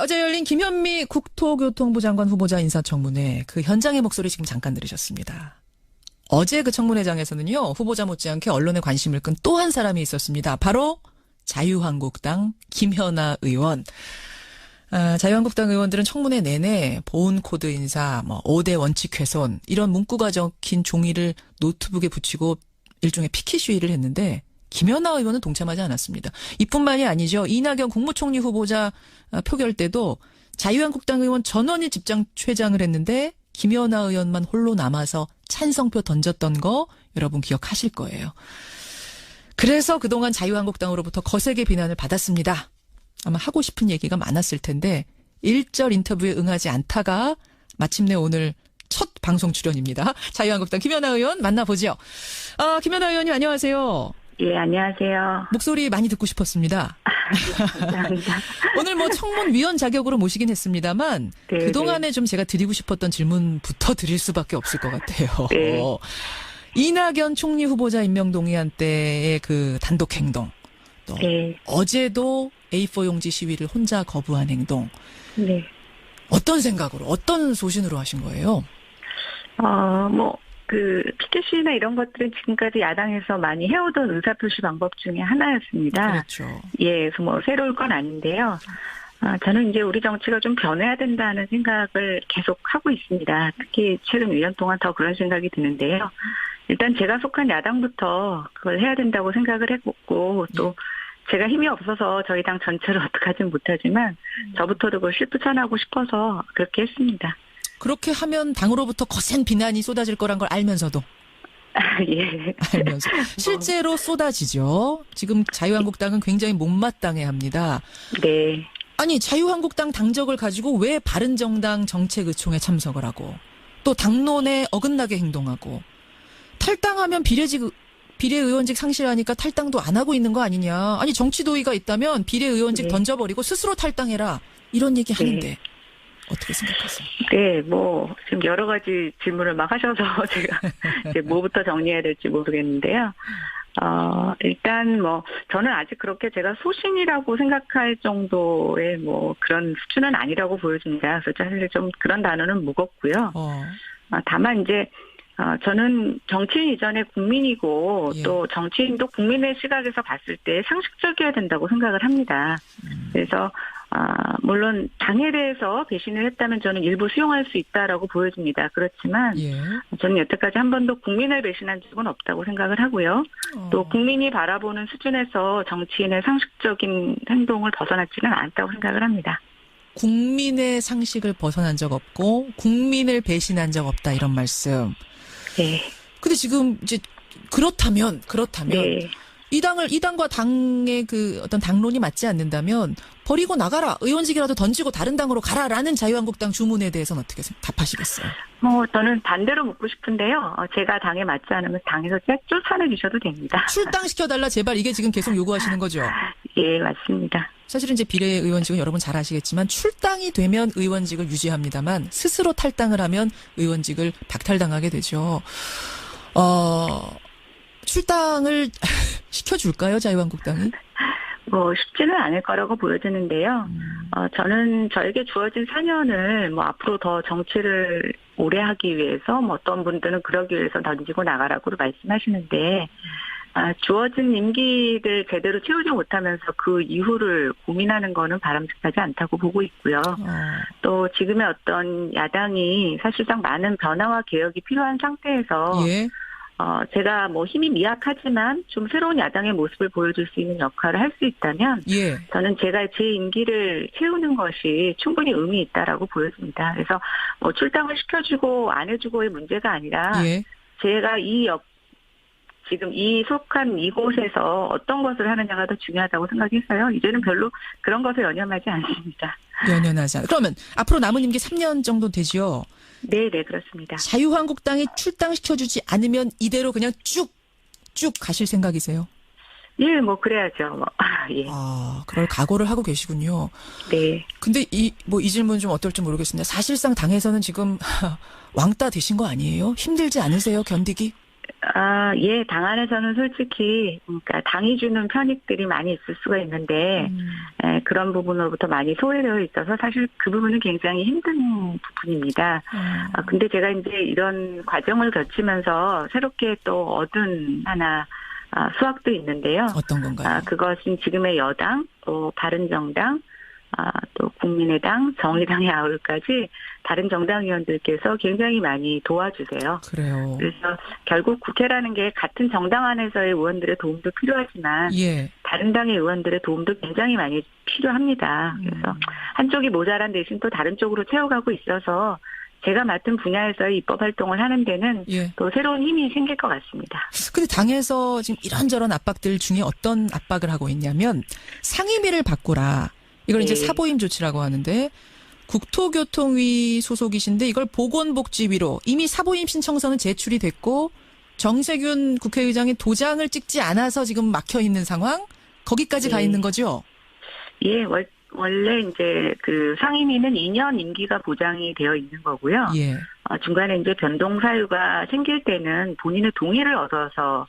어제 열린 김현미 국토교통부 장관 후보자 인사청문회 그 현장의 목소리 지금 잠깐 들으셨습니다. 어제 그 청문회장에서는요. 후보자 못지않게 언론의 관심을 끈 또 한 사람이 있었습니다. 바로 자유한국당 김현아 의원. 자유한국당 의원들은 청문회 내내 보훈 코드 인사, 5대 원칙 훼손 이런 문구가 적힌 종이를 노트북에 붙이고 일종의 피켓 시위를 했는데 김연아 의원은 동참하지 않았습니다. 이뿐만이 아니죠. 이낙연 국무총리 후보자 표결 때도 자유한국당 의원 전원이 집장최장을 했는데 김연아 의원만 홀로 남아서 찬성표 던졌던 거 여러분 기억하실 거예요. 그래서 그동안 자유한국당으로부터 거세게 비난을 받았습니다. 아마 하고 싶은 얘기가 많았을 텐데 일절 인터뷰에 응하지 않다가 마침내 오늘 첫 방송 출연입니다. 자유한국당 김연아 의원 만나보죠. 김연아 의원님 안녕하세요. 예, 안녕하세요. 목소리 많이 듣고 싶었습니다. 감사합니다. 오늘 청문위원 자격으로 모시긴 했습니다만 네, 그동안에 좀 제가 드리고 싶었던 질문부터 드릴 수밖에 없을 것 같아요. 네. 이낙연 총리 후보자 임명 동의안 때의 그 단독 행동, 또 네. 어제도 A4 용지 시위를 혼자 거부한 행동. 네. 어떤 생각으로, 어떤 소신으로 하신 거예요? 피켓시나 이런 것들은 지금까지 야당에서 많이 해오던 의사표시 방법 중에 하나였습니다. 그렇죠. 예, 그래서 새로울 건 아닌데요. 저는 이제 우리 정치가 좀 변해야 된다는 생각을 계속 하고 있습니다. 특히 최근 1년 동안 더 그런 생각이 드는데요. 일단 제가 속한 야당부터 그걸 해야 된다고 생각을 했고, 또 제가 힘이 없어서 저희 당 전체를 어떻게 하진 못하지만 저부터도 그걸 실천하고 싶어서 그렇게 했습니다. 그렇게 하면 당으로부터 거센 비난이 쏟아질 거란 걸 알면서도. 예. 알면서. 실제로 쏟아지죠. 지금 자유한국당은 굉장히 못마땅해합니다. 네. 아니 자유한국당 당적을 가지고 왜 바른정당 정책의총에 참석을 하고 또 당론에 어긋나게 행동하고 탈당하면 비례의원직 상실하니까 탈당도 안 하고 있는 거 아니냐. 아니 정치도의가 있다면 비례의원직 네. 던져버리고 스스로 탈당해라. 이런 얘기 하는데. 네. 어떻게 생각하세요? 네, 지금 여러 가지 질문을 막 하셔서 제가 이제 뭐부터 정리해야 될지 모르겠는데요. 일단 저는 아직 그렇게 제가 소신이라고 생각할 정도의 그런 수준은 아니라고 보여집니다. 그래서 사실 좀 그런 단어는 무겁고요. 다만 이제, 저는 정치인 이전에 국민이고 예. 또 정치인도 국민의 시각에서 봤을 때 상식적이어야 된다고 생각을 합니다. 그래서 물론 당에 대해서 배신을 했다면 저는 일부 수용할 수 있다라고 보여집니다. 그렇지만 예. 저는 여태까지 한 번도 국민을 배신한 적은 없다고 생각을 하고요. 또 국민이 바라보는 수준에서 정치인의 상식적인 행동을 벗어났지는 않다고 생각을 합니다. 국민의 상식을 벗어난 적 없고 국민을 배신한 적 없다 이런 말씀. 네. 근데 지금 이제 그렇다면 네. 이 당과 당의 그 어떤 당론이 맞지 않는다면 버리고 나가라. 의원직이라도 던지고 다른 당으로 가라라는 자유한국당 주문에 대해서는 어떻게 답하시겠어요? 저는 반대로 묻고 싶은데요. 제가 당에 맞지 않으면 당에서 쫓아내주셔도 됩니다. 출당시켜달라 제발 이게 지금 계속 요구하시는 거죠? 예, 맞습니다. 사실은 이제 비례의원직은 여러분 잘 아시겠지만 출당이 되면 의원직을 유지합니다만 스스로 탈당을 하면 의원직을 박탈당하게 되죠. 출당을 시켜줄까요, 자유한국당이? 쉽지는 않을 거라고 보여지는데요. 저는 저에게 주어진 4년을 앞으로 더 정치를 오래 하기 위해서 어떤 분들은 그러기 위해서 던지고 나가라고 말씀하시는데 주어진 임기를 제대로 채우지 못하면서 그 이후를 고민하는 거는 바람직하지 않다고 보고 있고요. 또 지금의 어떤 야당이 사실상 많은 변화와 개혁이 필요한 상태에서 예. 제가 힘이 미약하지만 좀 새로운 야당의 모습을 보여줄 수 있는 역할을 할 수 있다면 예. 저는 제가 제 임기를 채우는 것이 충분히 의미 있다라고 보여집니다. 그래서 출당을 시켜주고 안 해주고의 문제가 아니라 예. 제가 지금 속한 이곳에서 어떤 것을 하느냐가 더 중요하다고 생각해서요. 이제는 별로 그런 것을 연연하지 않습니다. 연연하지 않아. 그러면 앞으로 남은 임기 3년 정도 되죠? 네, 그렇습니다. 자유한국당이 출당시켜주지 않으면 이대로 그냥 쭉 가실 생각이세요? 예, 그래야죠. 예. 그럴 각오를 하고 계시군요. 네. 근데 이 질문 좀 어떨지 모르겠습니다. 사실상 당에서는 지금 왕따 되신 거 아니에요? 힘들지 않으세요? 견디기? 예, 당 안에서는 솔직히, 그러니까 당이 주는 편익들이 많이 있을 수가 있는데, 그런 부분으로부터 많이 소외되어 있어서 사실 그 부분은 굉장히 힘든 부분입니다. 근데 제가 이제 이런 과정을 거치면서 새롭게 또 얻은 하나, 수확도 있는데요. 어떤 건가요? 그것은 지금의 여당, 또 바른정당, 또 국민의당, 정의당의 아울까지 다른 정당 의원들께서 굉장히 많이 도와주세요. 그래요. 그래서 결국 국회라는 게 같은 정당 안에서의 의원들의 도움도 필요하지만 예. 다른 당의 의원들의 도움도 굉장히 많이 필요합니다. 그래서 한쪽이 모자란 대신 또 다른 쪽으로 채워가고 있어서 제가 맡은 분야에서의 입법 활동을 하는 데는 예. 또 새로운 힘이 생길 것 같습니다. 근데 당에서 지금 이런저런 압박들 중에 어떤 압박을 하고 있냐면 상임위를 바꾸라. 이걸 이제 네. 사보임 조치라고 하는데 국토교통위 소속이신데 이걸 보건복지위로 이미 사보임 신청서는 제출이 됐고 정세균 국회의장이 도장을 찍지 않아서 지금 막혀 있는 상황? 거기까지 가 네. 있는 거죠? 예, 원래 이제 그 상임위는 2년 임기가 보장이 되어 있는 거고요. 예. 중간에 이제 변동 사유가 생길 때는 본인의 동의를 얻어서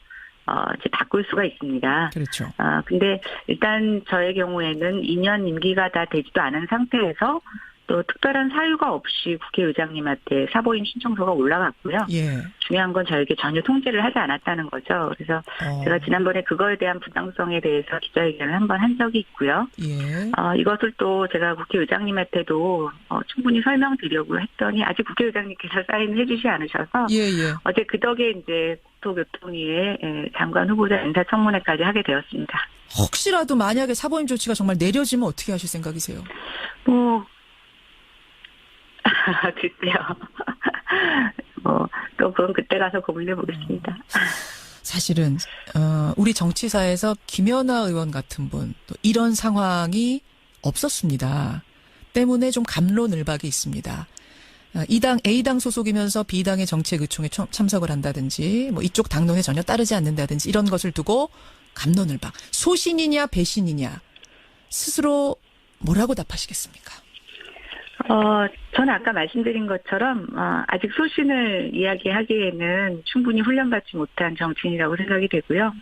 이제 바꿀 수가 있습니다. 그렇죠. 근데 일단 저의 경우에는 2년 임기가 다 되지도 않은 상태에서 또 특별한 사유가 없이 국회의장님한테 사보임 신청서가 올라갔고요. 예. 중요한 건 저에게 전혀 통지를 하지 않았다는 거죠. 그래서 제가 지난번에 그거에 대한 부당성에 대해서 기자회견을 한 번 한 적이 있고요. 예. 이것을 또 제가 국회의장님한테도 충분히 설명드리려고 했더니 아직 국회의장님께서 사인을 해주지 않으셔서 예, 예. 어제 그 덕에 이제 국토교통위에 장관 후보자 인사청문회까지 하게 되었습니다. 혹시라도 만약에 사보임 조치가 정말 내려지면 어떻게 하실 생각이세요? 글쎄요. 또 그건 그때 가서 고민해 보겠습니다. 사실은 우리 정치사에서 김연아 의원 같은 분 또 이런 상황이 없었습니다. 때문에 좀 갑론을박이 있습니다. 이당 A당 소속이면서 B당의 정책의총에 참석을 한다든지 뭐 이쪽 당론에 전혀 따르지 않는다든지 이런 것을 두고 갑론을박. 소신이냐 배신이냐 스스로 뭐라고 답하시겠습니까? 저는 아까 말씀드린 것처럼 아직 소신을 이야기하기에는 충분히 훈련받지 못한 정치인이라고 생각이 되고요.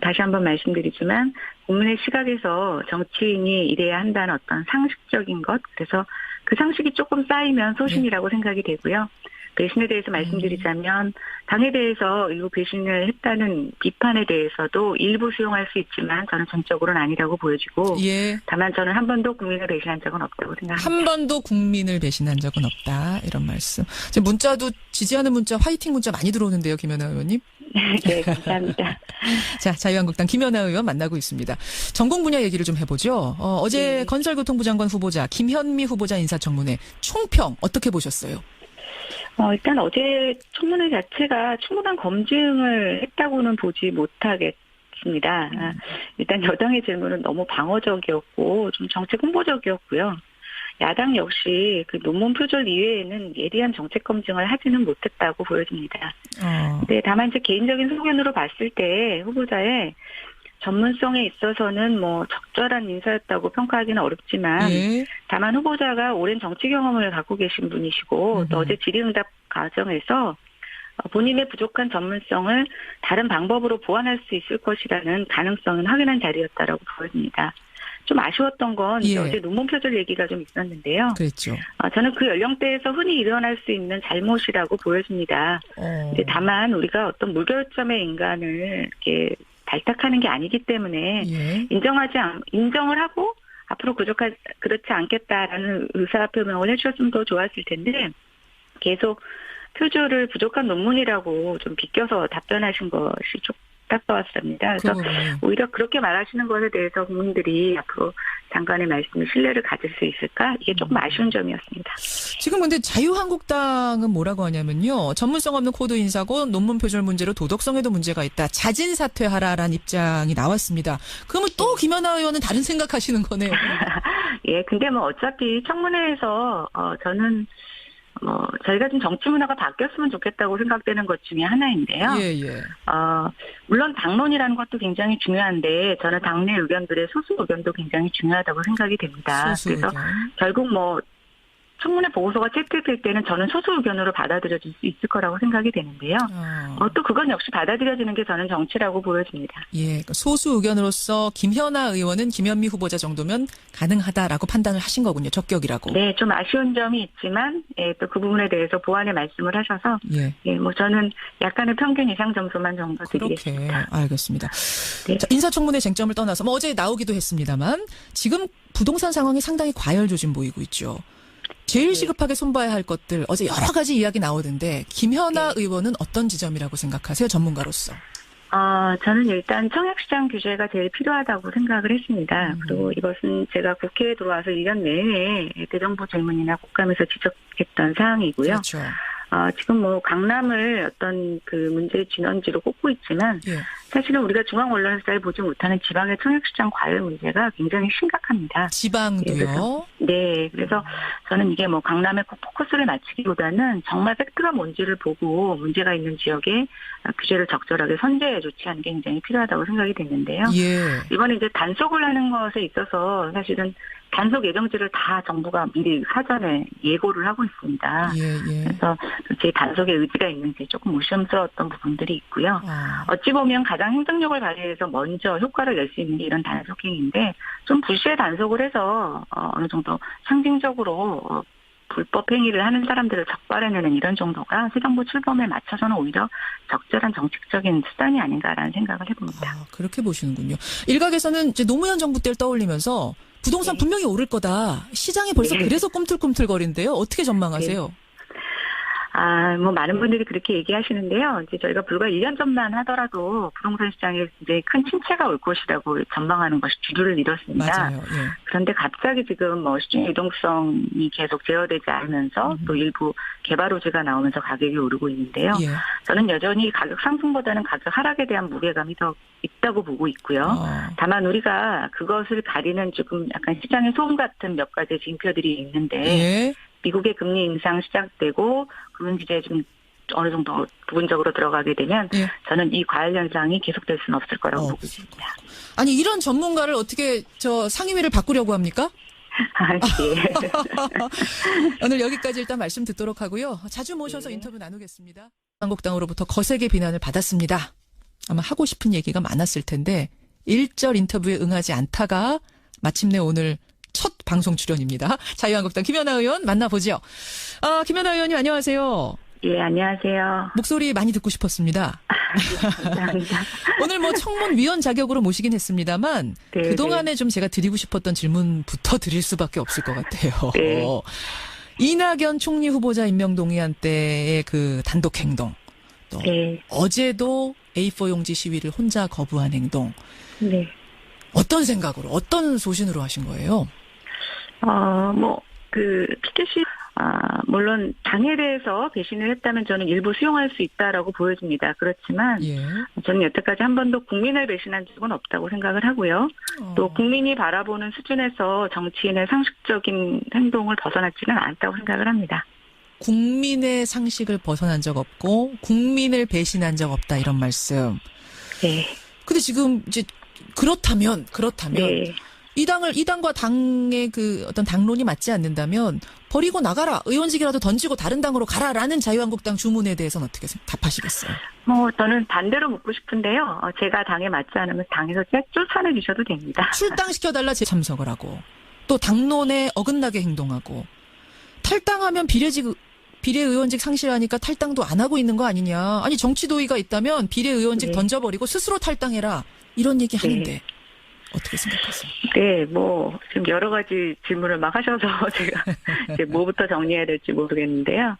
다시 한번 말씀드리지만 국민의 시각에서 정치인이 이래야 한다는 어떤 상식적인 것, 그래서 그 상식이 조금 쌓이면 소신이라고 생각이 되고요. 배신에 대해서 말씀드리자면 당에 대해서 일부 배신을 했다는 비판에 대해서도 일부 수용할 수 있지만 저는 전적으로는 아니라고 보여지고 예. 다만 저는 한 번도 국민을 배신한 적은 없다고 생각합니다. 한 번도 국민을 배신한 적은 없다. 이런 말씀. 지금 문자도 지지하는 문자, 화이팅 문자 많이 들어오는데요, 김연아 의원님. 네, 감사합니다. 자, 자유한국당 김연아 의원 만나고 있습니다. 전공 분야 얘기를 좀 해보죠. 어제 네. 건설교통부 장관 후보자 김현미 후보자 인사청문회 총평 어떻게 보셨어요? 일단 어제 청문회 자체가 충분한 검증을 했다고는 보지 못하겠습니다. 일단 여당의 질문은 너무 방어적이었고 좀 정책 홍보적이었고요. 야당 역시 그 논문 표절 이외에는 예리한 정책 검증을 하지는 못했다고 보여집니다. 네, 다만 이제 개인적인 소견으로 봤을 때 후보자의 전문성에 있어서는 뭐 적절한 인사였다고 평가하기는 어렵지만 예. 다만 후보자가 오랜 정치 경험을 갖고 계신 분이시고 또 어제 질의응답 과정에서 본인의 부족한 전문성을 다른 방법으로 보완할 수 있을 것이라는 가능성은 확인한 자리였다라고 보여집니다. 좀 아쉬웠던 건 예. 어제 논문 표절 얘기가 좀 있었는데요. 그랬죠. 저는 그 연령대에서 흔히 일어날 수 있는 잘못이라고 보여집니다. 근데 다만 우리가 어떤 무결점의 인간을 이렇게 발탁하는 게 아니기 때문에 예. 인정을 하고 앞으로 그렇지 않겠다라는 의사 표명을 해주셨으면 더 좋았을 텐데 계속 표절을 부족한 논문이라고 좀 비껴서 답변하신 것이 좀 답답했습니다. 그래서 오히려 그렇게 말하시는 것에 대해서 국민들이 앞으로 장관의 말씀에 신뢰를 가질 수 있을까? 이게 조금 아쉬운 점이었습니다. 지금 근데 자유한국당은 뭐라고 하냐면요. 전문성 없는 코드 인사고 논문 표절 문제로 도덕성에도 문제가 있다. 자진 사퇴하라라는 입장이 나왔습니다. 그러면 또 김연아 의원은 다른 생각하시는 거네요. 예, 근데 뭐 어차피 청문회에서 저는 저희가 좀 정치 문화가 바뀌었으면 좋겠다고 생각되는 것 중에 하나인데요. 예, 예. 물론 당론이라는 것도 굉장히 중요한데 저는 당내 의견들의 소수 의견도 굉장히 중요하다고 생각이 됩니다. 소수 그래서 의견. 결국 청문회 보고서가 채택될 때는 저는 소수 의견으로 받아들여질 수 있을 거라고 생각이 되는데요. 또 그건 역시 받아들여지는 게 저는 정치라고 보여집니다. 예, 소수 의견으로서 김현아 의원은 김현미 후보자 정도면 가능하다라고 판단을 하신 거군요. 적격이라고. 네, 좀 아쉬운 점이 있지만 또 그 부분에 대해서 보완의 말씀을 하셔서 뭐 저는 약간의 평균 이상 점수만 정도 드리겠습니다. 그렇게 알겠습니다. 네. 자, 인사청문회 쟁점을 떠나서 어제 나오기도 했습니다만 지금 부동산 상황이 상당히 과열조짐 보이고 있죠. 제일 시급하게 손봐야 할 것들 어제 여러 가지 이야기 나오던데 김현아 의원은 어떤 지점이라고 생각하세요? 전문가로서. 저는 일단 청약시장 규제가 제일 필요하다고 생각을 했습니다. 그리고 이것은 제가 국회에 들어와서 1년 내내 대정부 질문이나 국감에서 지적했던 사항이고요. 그렇죠. 지금 뭐 강남을 어떤 그 문제의 진원지로 꼽고 있지만 사실은 우리가 중앙 언론에서 잘 보지 못하는 지방의 청약시장 과열 문제가 굉장히 심각합니다. 지방도요? 그래서 저는 이게 뭐 강남에 꼭 포커스를 맞추기보다는 정말 팩트가 뭔지를 보고 문제가 있는 지역에 규제를 적절하게 선제해 조치하는 게 굉장히 필요하다고 생각이 됐는데요. 이번에 이제 단속을 하는 것에 있어서 사실은 단속 예정지를 다 정부가 미리 사전에 예고를 하고 있습니다. 그래서 제 단속의 의지가 있는지 조금 의심스러웠던 부분들이 있고요. 어찌 보면 가장 행정력을 발휘해서 먼저 효과를 낼 수 있는 게 이런 단속행위인데 좀 불시에 단속을 해서 어느 정도 상징적으로 불법 행위를 하는 사람들을 적발해내는 이런 정도가 시정부 출범에 맞춰서는 오히려 적절한 정책적인 수단이 아닌가라는 생각을 해봅니다. 그렇게 보시는군요. 일각에서는 이제 노무현 정부 때를 떠올리면서 부동산 분명히 오를 거다. 시장이 벌써 그래서 꿈틀꿈틀거리는데요. 어떻게 전망하세요? 뭐 많은 분들이 그렇게 얘기하시는데요. 이제 저희가 불과 1년 전만 하더라도 부동산 시장에 이제 큰 침체가 올 것이라고 전망하는 것이 주류를 이뤘습니다. 맞아요. 그런데 갑자기 지금 뭐 시중 유동성이 계속 제어되지 않으면서 또 일부 개발 호재가 나오면서 가격이 오르고 있는데요. 저는 여전히 가격 상승보다는 가격 하락에 대한 무게감이 더 있다고 보고 있고요. 다만 우리가 그것을 가리는 조금 약간 시장의 소음 같은 몇 가지 징표들이 있는데 미국의 금리 인상 시작되고 금융규제에 좀 어느 정도 부분적으로 들어가게 되면 저는 이 과열 현상이 계속될 수는 없을 거라고 보고 있습니다. 아니 이런 전문가를 어떻게 상임위를 바꾸려고 합니까? 오늘 여기까지 일단 말씀 듣도록 하고요. 자주 모셔서 인터뷰 나누겠습니다. 한국당으로부터 거세게 비난을 받았습니다. 아마 하고 싶은 얘기가 많았을 텐데 일절 인터뷰에 응하지 않다가 마침내 오늘 첫 방송 출연입니다. 자유한국당 김연아 의원 만나보죠. 김연아 의원님 안녕하세요. 예, 안녕하세요. 목소리 많이 듣고 싶었습니다. 감사합니다. 오늘 뭐 청문위원 자격으로 모시긴 했습니다만 그동안에 좀 제가 드리고 싶었던 질문부터 드릴 수밖에 없을 것 같아요. 이낙연 총리 후보자 임명 동의안 때의 그 단독 행동. 또 어제도 A4 용지 시위를 혼자 거부한 행동. 어떤 생각으로, 어떤 소신으로 하신 거예요? PTC, 물론 당에 대해서 배신을 했다면 저는 일부 수용할 수 있다라고 보여집니다. 그렇지만, 저는 여태까지 한 번도 국민을 배신한 적은 없다고 생각을 하고요. 또 국민이 바라보는 수준에서 정치인의 상식적인 행동을 벗어났지는 않다고 생각을 합니다. 국민의 상식을 벗어난 적 없고, 국민을 배신한 적 없다, 이런 말씀. 근데 지금 이제, 그렇다면 이 당과 당의 그 어떤 당론이 맞지 않는다면 버리고 나가라, 의원직이라도 던지고 다른 당으로 가라라는 자유한국당 주문에 대해서는 어떻게 답하시겠어요? 저는 반대로 묻고 싶은데요. 제가 당에 맞지 않으면 당에서 쫓아내주셔도 됩니다. 출당시켜달라 참석을 하고 또 당론에 어긋나게 행동하고 탈당하면 비례의원직 상실하니까 탈당도 안 하고 있는 거 아니냐. 아니 정치 도의가 있다면 비례의원직 던져버리고 스스로 탈당해라. 이런 얘기 하는데 어떻게 생각하세요? 지금 여러 가지 질문을 막 하셔서 제가 이제 뭐부터 정리해야 될지 모르겠는데요.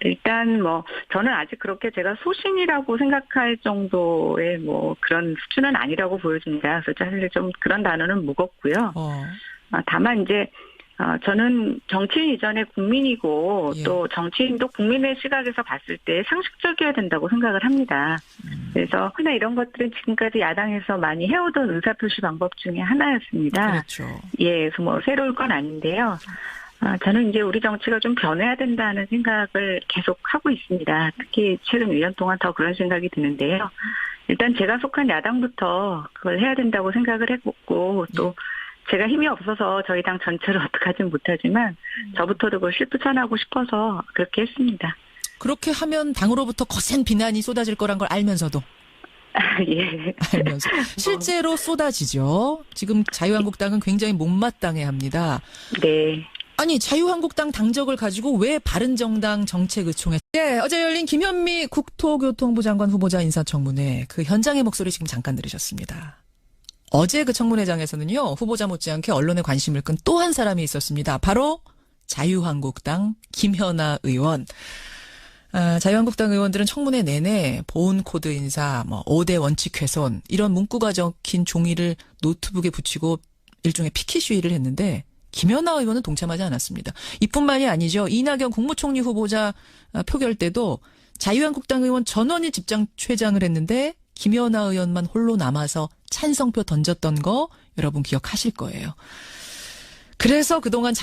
일단 저는 아직 그렇게 제가 소신이라고 생각할 정도의 그런 수준은 아니라고 보여집니다. 그래서 사실 좀 그런 단어는 무겁고요. 다만 이제 저는 정치인 이전에 국민이고 또 정치인도 국민의 시각에서 봤을 때 상식적이어야 된다고 생각을 합니다. 그래서 흔히 이런 것들은 지금까지 야당에서 많이 해오던 의사표시 방법 중에 하나였습니다. 그렇죠. 그래서 새로울 건 아닌데요. 저는 이제 우리 정치가 좀 변해야 된다는 생각을 계속 하고 있습니다. 특히 최근 1년 동안 더 그런 생각이 드는데요. 일단 제가 속한 야당부터 그걸 해야 된다고 생각을 했고 또 제가 힘이 없어서 저희 당 전체를 어떡하진 못하지만 저부터도 그걸 실부천하고 싶어서 그렇게 했습니다. 그렇게 하면 당으로부터 거센 비난이 쏟아질 거란 걸 알면서도. 예. 알면서. 실제로 쏟아지죠. 지금 자유한국당은 굉장히 못마땅해합니다. 네. 아니 자유한국당 당적을 가지고 왜 바른정당 정책의총회 어제 열린 김현미 국토교통부 장관 후보자 인사청문회 그 현장의 목소리 지금 잠깐 들으셨습니다. 어제 그 청문회장에서는요. 후보자 못지않게 언론의 관심을 끈 또 한 사람이 있었습니다. 바로 자유한국당 김현아 의원. 자유한국당 의원들은 청문회 내내 보훈 코드 인사, 5대 원칙 훼손 이런 문구가 적힌 종이를 노트북에 붙이고 일종의 피켓 시위를 했는데 김연아 의원은 동참하지 않았습니다. 이뿐만이 아니죠. 이낙연 국무총리 후보자 표결 때도 자유한국당 의원 전원이 집장최장을 했는데 김연아 의원만 홀로 남아서 찬성표 던졌던 거 여러분 기억하실 거예요. 그래서 그동안